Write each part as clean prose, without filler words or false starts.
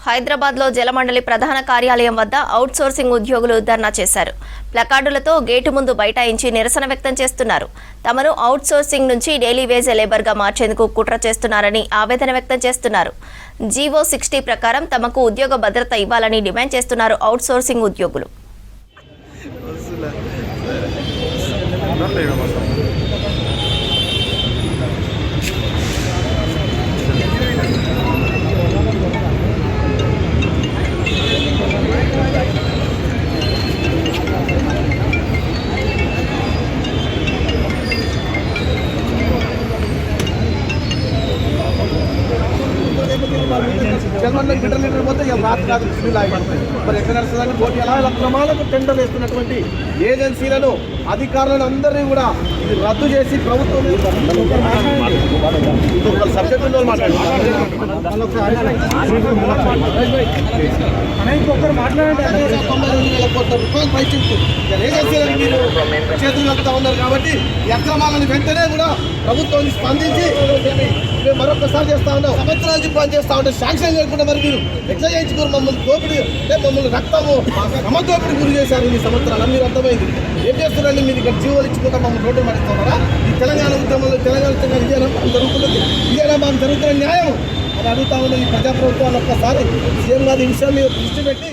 హైదరాబాద్లో జలమండలి ప్రధాన కార్యాలయం వద్ద అవుట్సోర్సింగ్ ఉద్యోగులు ధర్నా చేశారు. ప్లకార్డులతో గేటు ముందు బైఠాయించి నిరసన వ్యక్తం చేస్తున్నారు. తమను అవుట్సోర్సింగ్ నుంచి డైలీ వేజ్ లేబర్గా మార్చేందుకు కుట్ర చేస్తున్నారని ఆవేదన వ్యక్తం చేస్తున్నారు. జీవో 60 ప్రకారం తమకు ఉద్యోగ భద్రత ఇవ్వాలని డిమాండ్ చేస్తున్నారు అవుట్సోర్సింగ్ ఉద్యోగులు. జలమండలి లీటర్ పోతే రాత్రి బిల్లులు ఆగిపోతాయి. మరి ఎక్కడ నడుస్తుందని పోటీ ఎలా ప్రమాణాలకు టెండర్లు వేస్తున్నటువంటి ఏజెన్సీలను అధికారులను అందరినీ కూడా ఇది రద్దు చేసి ప్రభుత్వం సబ్జెక్టు ఏజెన్సీలను మీరు చేతులు నడుపుతా ఉన్నారు. కాబట్టి ఈ అక్రమాలను వెంటనే కూడా ప్రభుత్వాన్ని స్పందించి మరొకసారి చేస్తా ఉన్నాం. సంవత్సరాల నుంచి పనిచేస్తా ఉంటే శాంక్షన్ చేయకుండా మరి మీరు ఎట్లా చేయించుకోరు? మమ్మల్ని దోపిడీ మమ్మల్ని రక్తము సమదోపిడి గురి చేశారు. ఈ సంవత్సరాలు మీరు అర్థమైంది. ఏం చేస్తున్నారండి? మీరు ఇక్కడ జీవోలు ఇచ్చుకుంటా మమ్మల్ని రోడ్డు పడిస్తున్నారా? ఈ తెలంగాణ ఉద్యమంలో తెలంగాణ ఇదేనా జరుగుతున్నది? ఇదేనా మాకు జరుగుతున్న న్యాయం అని అడుగుతా ఉన్న ఈ ప్రజాప్రభుత్వాన్ని ఒక్కసారి సీఎం గారి ఈ విషయం మీద దృష్టి పెట్టి.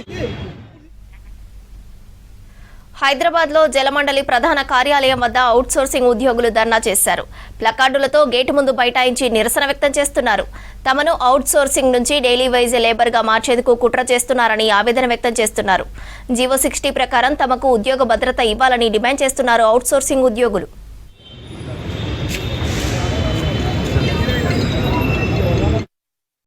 హైదరాబాద్లో జలమండలి ప్రధాన కార్యాలయం వద్ద అవుట్సోర్సింగ్ ఉద్యోగులు ధర్నా చేశారు. ప్లకార్డులతో గేటు ముందు బైఠాయించి నిరసన వ్యక్తం చేస్తున్నారు. తమను అవుట్సోర్సింగ్ నుంచి డైలీ వైజ్ లేబర్గా మార్చేందుకు కుట్ర చేస్తున్నారని ఆవేదన వ్యక్తం చేస్తున్నారు. జీవో 60 ప్రకారం తమకు ఉద్యోగ భద్రత ఇవ్వాలని డిమాండ్ చేస్తున్నారు అవుట్సోర్సింగ్ ఉద్యోగులు.